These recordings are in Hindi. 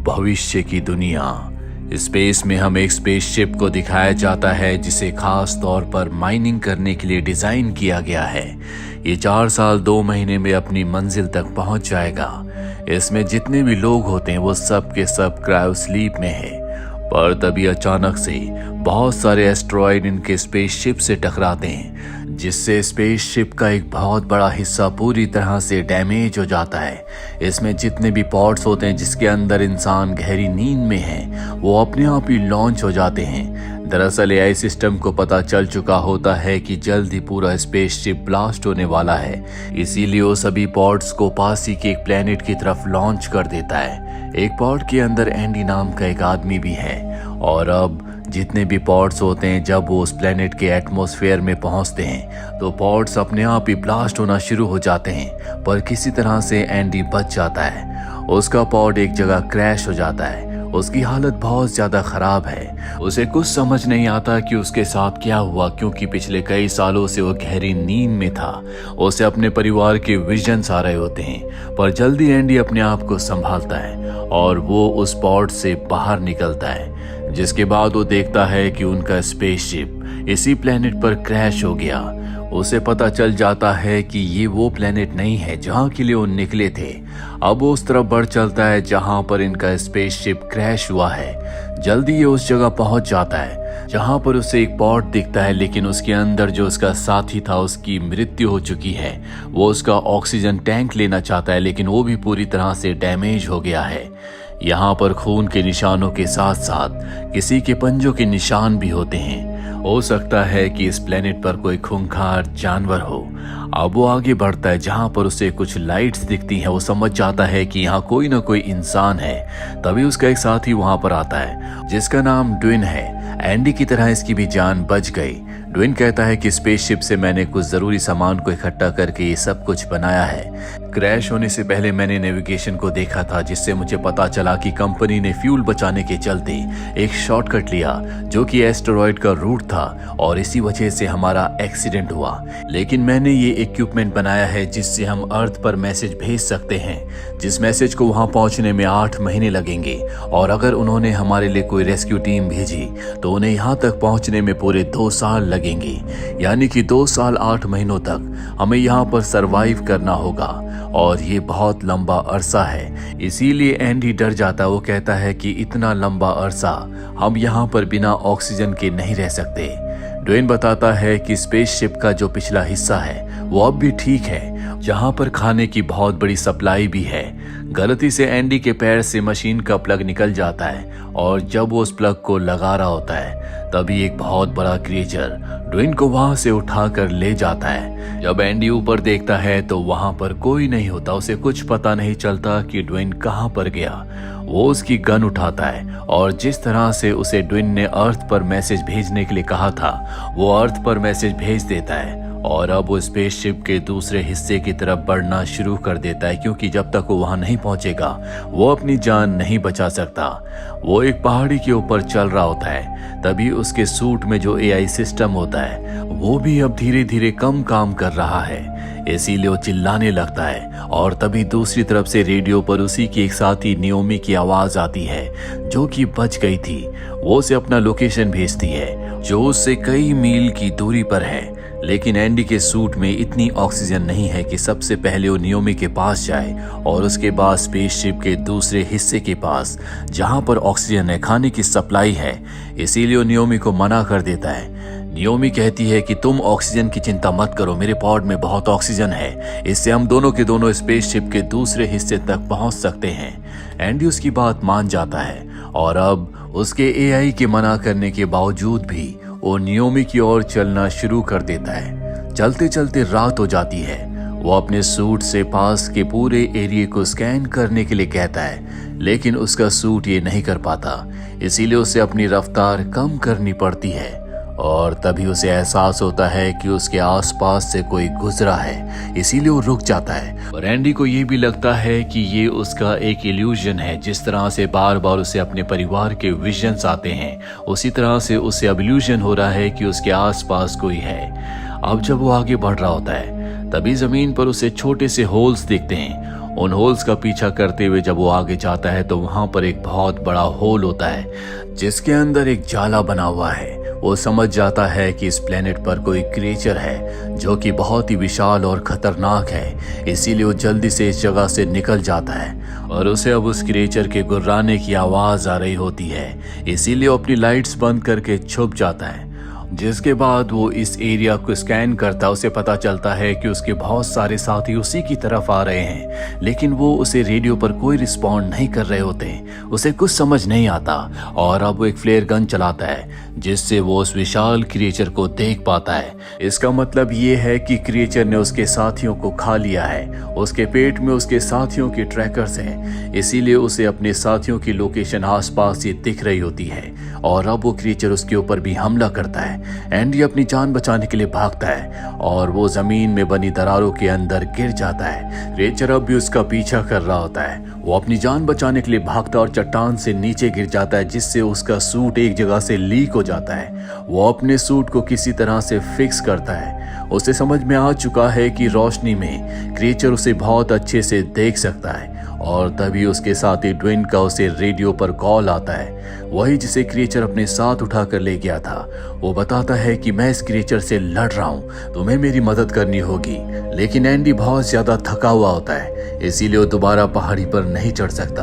भविष्य की दुनिया। स्पेस में हमें एक स्पेसशिप को दिखाया जाता है जिसे खास तौर पर माइनिंग करने के लिए डिजाइन किया गया है। ये 4 साल 2 महीने में अपनी मंजिल तक पहुंच जाएगा। इसमें जितने भी लोग होते हैं वो सब के सब क्रायो स्लीप में है। पर तभी अचानक से बहुत सारे एस्ट्रॉयड इनके स्पेसशिप से टकराते हैं, जिससे स्पेसशिप का एक बहुत बड़ा हिस्सा पूरी तरह से डैमेज हो जाता है। इसमें जितने भी पॉड्स होते हैं जिसके अंदर इंसान गहरी नींद में है, वो अपने आप ही लॉन्च हो जाते हैं। दरअसल एआई सिस्टम को पता चल चुका होता है कि जल्द ही पूरा स्पेसशिप ब्लास्ट होने वाला है, इसीलिए वो सभी पॉड्स को पास ही के एक प्लेनेट की तरफ लॉन्च कर देता है। एक पॉड के अंदर एंडी नाम का एक आदमी भी है, और अब जितने भी पॉड्स होते हैं जब वो उस प्लेनेट के एटमॉस्फेयर में पहुंचते हैं तो पॉड्स अपने आप ही ब्लास्ट होना शुरू हो जाते हैं। पर किसी तरह से एंडी बच जाता है। उसका पॉड एक जगह क्रैश हो जाता है। उसकी हालत बहुत ज्यादा खराब है। उसे कुछ समझ नहीं आता कि उसके साथ क्या हुआ, क्योंकि पिछले कई सालों से वो गहरी नींद में था। उसे अपने परिवार के विजन्स आ रहे होते हैं। पर जल्दी एंडी अपने आप को संभालता है और वो उस पॉड से बाहर निकलता है, जिसके बाद वो देखता है कि उनका स्पेसशिप इसी प्लेनेट पर क्रैश हो गया। उसे पता चल जाता है कि ये वो प्लेनेट नहीं है जहां के लिए वो निकले थे। अब वो उस तरफ बढ़ चलता है जहां पर इनका स्पेसशिप क्रैश हुआ है। जल्दी ये उस जगह पहुंच जाता है जहां पर उसे एक पॉड दिखता है, लेकिन उसके अंदर जो उसका साथी था उसकी मृत्यु हो चुकी है। वो उसका ऑक्सीजन टैंक लेना चाहता है, लेकिन वो भी पूरी तरह से डैमेज हो गया है। यहाँ पर खून के निशानों के साथ साथ किसी के पंजों के निशान भी होते हैं। हो सकता है कि इस प्लेनेट पर कोई खूंखार जानवर हो। अब वो आगे बढ़ता है जहां पर उसे कुछ लाइट्स दिखती हैं। वो समझ जाता है कि यहाँ कोई ना कोई इंसान है। तभी उसका एक साथी वहां पर आता है जिसका नाम ड्विन है। एंडी की तरह इसकी भी जान बच गई। ड्विन कहता है कि स्पेसशिप से मैंने कुछ जरूरी सामान को इकट्ठा करके ये सब कुछ बनाया है। क्रैश होने से पहले मैंने नेविगेशन को देखा था, जिससे मुझे पता चला कि कंपनी ने फ्यूल बचाने के चलते एक शॉर्टकट लिया जो कि एस्टेरॉयड का रूट था, और इसी वजह से हमारा एक्सीडेंट हुआ। लेकिन मैंने ये इक्विपमेंट बनाया है जिससे हम अर्थ पर मैसेज भेज सकते हैं, जिस मैसेज को वहां पहुंचने में 8 महीने लगेंगे। और अगर उन्होंने हमारे लिए कोई रेस्क्यू टीम भेजी तो उन्हें यहाँ तक पहुंचने में पूरे 2 साल लगेंगे। यानी कि 2 साल 8 महीनों तक हमें यहाँ पर सरवाइव करना होगा, और ये बहुत लंबा अरसा है। इसीलिए एंडी डर जाता। वो कहता है कि इतना लंबा अरसा हम यहाँ पर बिना ऑक्सीजन के नहीं रह सकते। ड्वेन बताता है कि स्पेसशिप का जो पिछला हिस्सा है वो अब भी ठीक है, जहाँ पर खाने की बहुत बड़ी सप्लाई भी है। गलती से एंडी के पैर से मशीन का प्लग निकल जाता है, और जब वो उस प्लग को लगा रहा होता है तभी एक बहुत बड़ा क्रिएचर ड्वेन को वहां से उठाकर ले जाता है। जब एंडी ऊपर देखता है तो वहां पर कोई नहीं होता। उसे कुछ पता नहीं चलता कि ड्वेन कहां पर गया। वो उसकी गन उठाता है, और जिस तरह से उसे ड्वेन ने अर्थ पर मैसेज भेजने के लिए कहा था वो अर्थ पर मैसेज भेज देता है। और अब वो स्पेसशिप के दूसरे हिस्से की तरफ बढ़ना शुरू कर देता है, क्योंकि जब तक वो वहां नहीं पहुंचेगा वो अपनी जान नहीं बचा सकता। वो एक पहाड़ी के ऊपर चल रहा होता है। तभी उसके सूट में जो एआई सिस्टम होता है वो भी अब धीरे धीरे कम काम कर रहा है, इसीलिए वो चिल्लाने लगता है। और तभी दूसरी तरफ से रेडियो पर उसी की एक साथी नियोमी की आवाज आती है, जो कि बच गई थी। वो उसे अपना लोकेशन भेजती है जो उससे कई मील की दूरी पर है। लेकिन एंडी के सूट में इतनी ऑक्सीजन नहीं है कि सबसे पहले वो नियोमी के पास जाए, और उसके बाद स्पेसशिप के दूसरे हिस्से के पास जहां पर ऑक्सीजन है, खाने की सप्लाई है। इसीलिए वो नियोमी को मना कर देता है। नियोमी कहती है कि तुम ऑक्सीजन की चिंता मत करो, मेरे पॉड में बहुत ऑक्सीजन है, इससे हम दोनों के दोनों स्पेसशिप के दूसरे हिस्से तक पहुंच सकते हैं। एंडी उसकी बात मान जाता है, और अब उसके एआई के मना करने के बावजूद भी वो नियोमी की ओर चलना शुरू कर देता है। चलते चलते रात हो जाती है। वो अपने सूट से पास के पूरे एरिया को स्कैन करने के लिए कहता है, लेकिन उसका सूट ये नहीं कर पाता। इसीलिए उसे अपनी रफ्तार कम करनी पड़ती है, और तभी उसे एहसास होता है कि उसके आसपास से कोई गुजरा है। इसीलिए वो रुक जाता है। और एंडी को ये भी लगता है कि ये उसका एक इल्यूजन है। जिस तरह से बार बार उसे अपने परिवार के विजन्स आते हैं, उसी तरह से उसे अब इल्यूजन हो रहा है कि उसके आसपास कोई है। अब जब वो आगे बढ़ रहा होता है तभी जमीन पर उसे छोटे से होल्स दिखते हैं। उन होल्स का पीछा करते हुए जब वो आगे जाता है तो वहां पर एक बहुत बड़ा होल होता है जिसके अंदर एक जाला बना हुआ है। वो समझ जाता है कि इस प्लेनेट पर कोई क्रिएचर है जो कि बहुत ही विशाल और खतरनाक है, इसीलिए वो जल्दी से इस जगह से निकल जाता है और उसे अब उस क्रिएचर के गुर्राने की आवाज आ रही होती है, इसीलिए वो अपनी लाइट्स बंद करके छुप जाता है। जिसके बाद वो इस एरिया को स्कैन करता, उसे पता चलता है कि उसके बहुत सारे साथी उसी की तरफ आ रहे हैं, लेकिन वो उसे रेडियो पर कोई रिस्पॉन्ड नहीं कर रहे होते। उसे कुछ समझ नहीं आता और अब वो एक फ्लेयर गन चलाता है जिससे वो उस विशाल क्रिएचर को देख पाता है। इसका मतलब ये है कि क्रिएचर ने उसके साथियों को खा लिया है। उसके पेट में उसके साथियों के ट्रैकर्स हैं, इसीलिए उसे अपने साथियों की लोकेशन आसपास ही दिख रही होती है और अब वो क्रिएचर उसके ऊपर भी हमला करता है। एंडी अपनी जान बचाने के लिए भागता है और वो जमीन में बनी दरारों के अंदर गिर जाता है। क्रिएचर अब भी उसका पीछा कर रहा होता है। वो अपनी जान बचाने के लिए भागता और चट्टान से नीचे गिर जाता है जिससे उसका सूट एक जगह से लीक हो जाता है। वो अपने सूट को किसी तरह से फिक्स करता है। उसे समझ में आ चुका है कि रोशनी में क्रिएचर उसे बहुत अच्छे से देख सकता है और तभी उसके साथी ड्वेन का उसे रेडियो पर कॉल आता है, वही जिसे क्रिएचर अपने साथ उठाकर ले गया था। वो बताता है कि मैं इस क्रिएचर से लड़ रहा हूँ, तुम्हें मेरी मदद करनी होगी। लेकिन एंडी बहुत ज्यादा थका हुआ होता है, इसीलिए वो दोबारा पहाड़ी पर नहीं चढ़ सकता।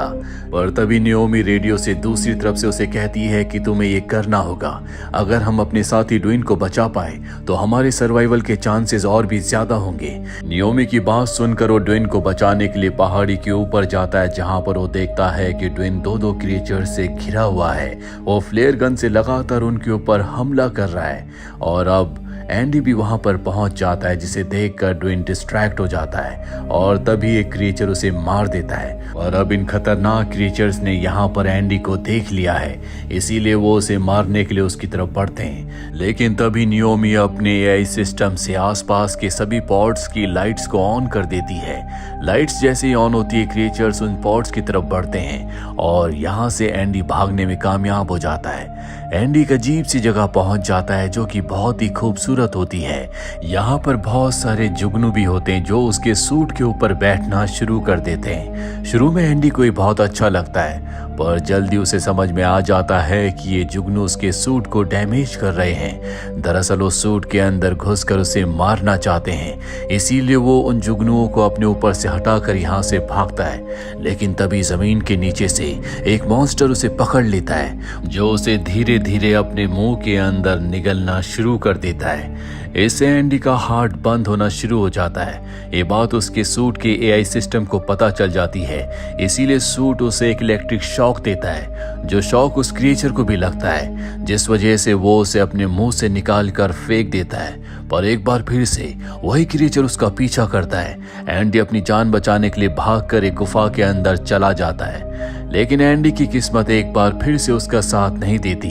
पर तभी नियोमी रेडियो से दूसरी तरफ से उसे कहती है कि तुम्हें ये करना होगा। अगर हम अपने साथी ड्वेन को बचा पाए तो हमारे सर्वाइवल के चांसेस और भी ज्यादा होंगे। नियोमी की बात सुनकर वो ड्वेन को बचाने के लिए पहाड़ी के ऊपर जाता है, जहां पर वो देखता है कि ड्वेन दो क्रिएचर से घिरा हुआ है। वो फ्लेयर गन से लगातार उनके ऊपर हमला कर रहा है और अब एंडी भी वहां पर पहुंच जाता है, जिसे देखकर ड्वेन डिस्ट्रैक्ट हो जाता है और तभी एक क्रिएचर उसे मार देता है। और अब इन खतरनाक क्रिएचर्स ने यहाँ पर एंडी को देख लिया है, इसीलिए वो उसे मारने के लिए उसकी तरफ बढ़ते हैं। लेकिन तभी नियोमी अपने एआई सिस्टम से आसपास के सभी पॉड्स की लाइट्स को ऑन कर देती है। लाइट्स जैसे ही ऑन होती है, क्रिएचर्स उन पॉड्स की तरफ बढ़ते हैं और यहाँ से एंडी भागने में कामयाब हो जाता है। एंडी एक अजीब सी जगह पहुंच जाता है जो कि बहुत ही खूबसूरत होती है। यहाँ पर बहुत सारे जुगनू भी होते हैं जो उसके सूट के ऊपर बैठना शुरू कर देते हैं। शुरू में एंडी को ये बहुत अच्छा लगता है, पर जल्दी उसे समझ में आ जाता है कि ये जुगनू उसके सूट को डैमेज कर रहे हैं। दरअसल वो सूट के अंदर घुसकर उसे मारना चाहते हैं, इसीलिए वो उन जुगनुओं को अपने ऊपर से हटाकर यहाँ से भागता है। लेकिन तभी जमीन के नीचे से एक मॉन्स्टर उसे पकड़ लेता है जो उसे धीरे धीरे अपने मुंह के अंदर निगलना शुरू कर देता है। इससे एंडी का हार्ट बंद होना शुरू हो जाता है। ये बात उसके सूट के एआई सिस्टम को पता चल जाती है, इसीलिए सूट उसे एक इलेक्ट्रिक शॉक देता है, जो शॉक उस क्रिएचर को भी लगता है, जिस वजह से वो उसे अपने मुंह से निकाल कर फेंक देता है। पर एक बार फिर से वही क्रिएचर उसका पीछा करता है। एंडी अपनी जान बचाने के लिए भागकर एक गुफा के अंदर चला जाता है, लेकिन एंडी की किस्मत एक बार फिर से उसका साथ नहीं देती।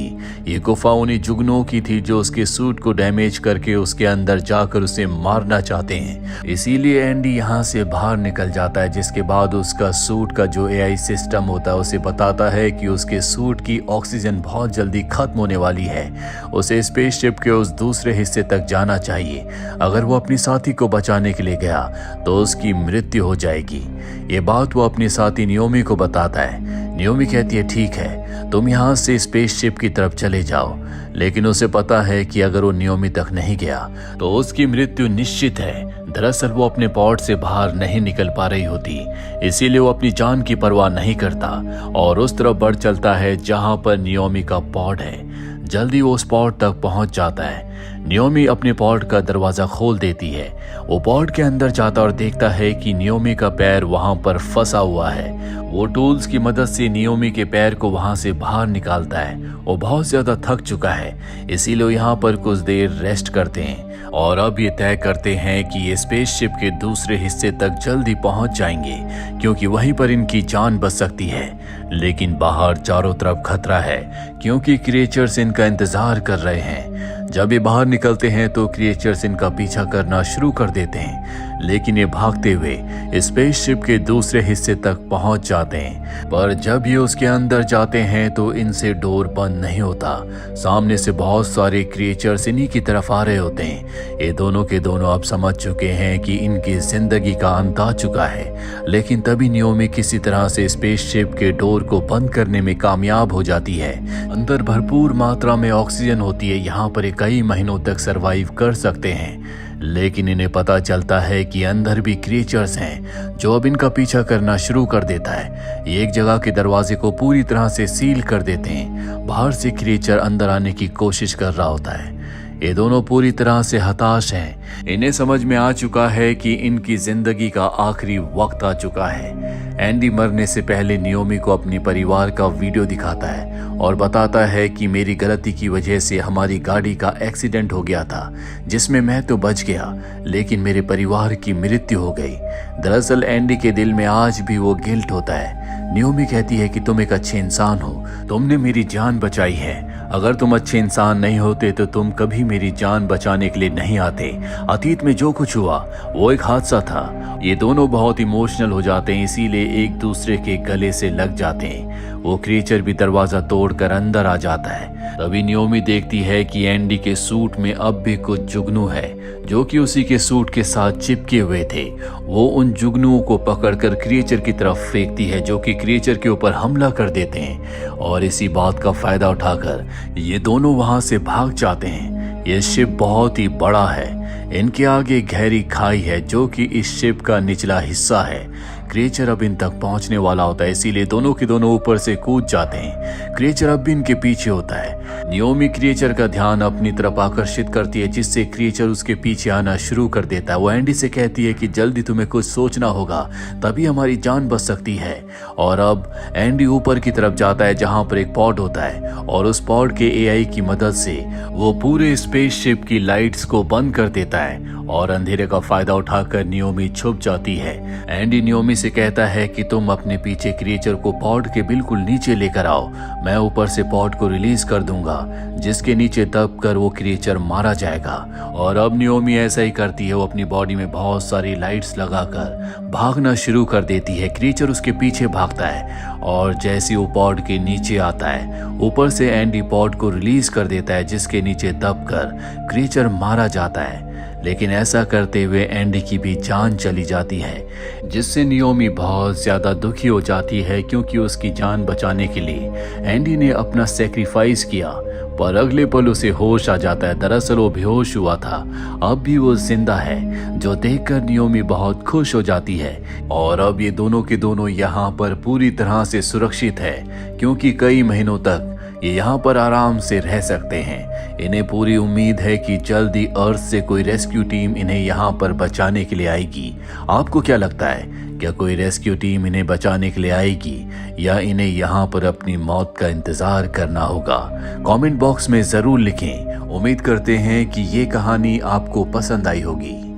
ये गुफा उन्हीं जुगनुओं की थी जो उसके सूट को डैमेज करके उसके अंदर जाकर उसे मारना चाहते हैं। इसीलिए एंडी यहाँ से बाहर निकल जाता है, जिसके बाद उसका सूट का जो एआई सिस्टम होता है उसे बताता है कि उसके सूट की ऑक्सीजन बहुत जल्दी खत्म होने वाली है। उसे स्पेसशिप के उस दूसरे हिस्से तक जाना चाहिए। अगर वो अपनी साथी को बचाने के लिए गया तो उसकी मृत्यु हो जाएगी। ये बात वो अपने साथी नियोमी को बताता है। नियोमी कहती है ठीक है, तुम यहाँ से स्पेसशिप की तरफ चले जाओ। लेकिन उसे पता है कि अगर वो नियोमी तक नहीं गया तो उसकी मृत्यु निश्चित है। दरअसल वो अपने पॉड से बाहर नहीं निकल पा रही होती, इसीलिए वो अपनी जान की परवाह नहीं करता और उस तरफ बढ़ चलता है जहाँ पर नियोमी का पॉड है। जल्दी वो उस पॉड तक पहुंच जाता है। नियोमी अपने पॉड का दरवाजा खोल देती है। वो पॉड के अंदर जाता और देखता है कि नियोमी का पैर वहां पर फंसा हुआ है। वो टूल्स की मदद से नियोमी के पैर को वहां से बाहर निकालता है। वो बहुत ज्यादा थक चुका है, इसीलिए यहाँ पर कुछ देर रेस्ट करते हैं और अब ये तय करते हैं कि ये स्पेसशिप के दूसरे हिस्से तक जल्दी पहुंच जाएंगे, क्योंकि वहीं पर इनकी जान बच सकती है। लेकिन बाहर चारों तरफ खतरा है, क्योंकि क्रिएचर्स इनका इंतजार कर रहे हैं। जब ये बाहर निकलते हैं तो क्रिएचर्स इनका पीछा करना शुरू कर देते हैं, लेकिन ये भागते हुए स्पेसशिप के दूसरे हिस्से तक पहुंच जाते हैं। पर जब ये उसके अंदर जाते हैं तो इनसे डोर बंद नहीं होता। सामने से बहुत सारे क्रिएचर्स इन्हीं की तरफ आ रहे होते हैं। ये दोनों के दोनों अब समझ चुके हैं कि इनकी जिंदगी का अंत आ चुका है। लेकिन तभी नियोमी किसी तरह से स्पेसशिप के डोर को बंद करने में कामयाब हो जाती है। अंदर भरपूर मात्रा में ऑक्सीजन होती है। यहाँ पर ये कई महीनों तक सरवाइव कर सकते हैं। लेकिन इन्हें पता चलता है कि अंदर भी क्रिएचर्स हैं जो अब इनका पीछा करना शुरू कर देता है। ये एक जगह के दरवाजे को पूरी तरह से सील कर देते हैं। बाहर से क्रिएचर अंदर आने की कोशिश कर रहा होता है। ये दोनों पूरी तरह से हताश हैं। इन्हें समझ में आ चुका है कि इनकी जिंदगी का आखिरी वक्त आ चुका है। एंडी मरने से पहले नियोमी को अपने परिवार का वीडियो दिखाता है और बताता है कि मेरी गलती की वजह से हमारी गाड़ी का एक्सीडेंट हो गया था, जिसमें मैं तो बच गया लेकिन मेरे परिवार की मृत्यु हो गई। दरअसल एंडी के दिल में आज भी वो गिल्ट होता है। नियोमी कहती है कि तुम एक अच्छे इंसान हो, तुमने मेरी जान बचाई है। अगर तुम अच्छे इंसान नहीं होते तो तुम कभी मेरी जान बचाने के लिए नहीं आते। अतीत में जो कुछ हुआ वो एक हादसा था। ये दोनों बहुत इमोशनल हो जाते हैं, इसीलिए एक दूसरे के गले से लग जाते हैं। वो क्रिएचर भी दरवाजा तोड़कर अंदर आ जाता है। तभी नियोमी देखती है कि एंडी के सूट में अब भी कुछ जुगनू है जो कि उसी के सूट के साथ चिपके हुए थे। वो उन जुगनुओं को पकड़कर क्रिएचर की तरफ फेंकती है जो कि क्रिएचर के ऊपर हमला कर देते हैं और इसी बात का फायदा उठाकर ये दोनों वहां से भाग जाते हैं। ये शिप बहुत ही बड़ा है। इनके आगे गहरी खाई है जो कि इस शिप का निचला हिस्सा है। क्रिएचर अब इन तक पहुंचने वाला होता है, इसीलिए दोनों के दोनों ऊपर से कूद जाते हैं। क्रिएचर अब भी इनके पीछे होता है। नियोमी क्रिएचर का ध्यान अपनी तरफ आकर्षित करती है, जिससे क्रिएचर उसके पीछे आना शुरू कर देता है। वो एंडी से कहती है कि जल्दी तुम्हें कुछ सोचना होगा, तभी हमारी जान बच सकती है। और अब एंडी ऊपर की तरफ जाता है जहां पर एक पॉड होता है और उस पॉड के एआई की मदद से वो पूरे स्पेसशिप की लाइट्स को बंद कर देता है और अंधेरे का फायदा उठाकर नियोमी छुप जाती है। एंडी नियोमी से कहता है कि तुम अपने पीछे क्रिएचर को पॉड के बिल्कुल नीचे लेकर आओ, मैं ऊपर से पॉड को रिलीज कर दूंगा जिसके नीचे दबकर वो क्रिएचर मारा जाएगा। और अब नियोमी ऐसा ही करती है। वो अपनी बॉडी में बहुत सारी लाइट्स लगाकर भागना शुरू कर देती है। क्रिएचर उसके पीछे भागता है और जैसे वो पॉड के नीचे आता है ऊपर से एंडी पॉड को रिलीज कर देता है जिसके नीचे दबकर क्रिएचर मारा जाता है। लेकिन ऐसा करते हुए एंडी की भी जान चली जाती है, जिससे नियोमी बहुत ज्यादा दुखी हो जाती है क्योंकि उसकी जान बचाने के लिए एंडी ने अपना सेक्रीफाइस किया। पर अगले पल उसे होश आ जाता है। दरअसल वो बेहोश हुआ था, अब भी वो जिंदा है, जो देखकर नियोमी बहुत खुश हो जाती है। और अब ये दोनों के दोनों यहाँ पर पूरी तरह से सुरक्षित है क्योंकि कई महीनों तक ये यहाँ पर आराम से रह सकते हैं। इन्हें पूरी उम्मीद है कि जल्द ही अर्थ से कोई रेस्क्यू टीम इन्हें यहाँ पर बचाने के लिए आएगी। आपको क्या लगता है, क्या कोई रेस्क्यू टीम इन्हें बचाने के लिए आएगी या इन्हें यहाँ पर अपनी मौत का इंतजार करना होगा? कमेंट बॉक्स में जरूर लिखें। उम्मीद करते हैं कि ये कहानी आपको पसंद आई होगी।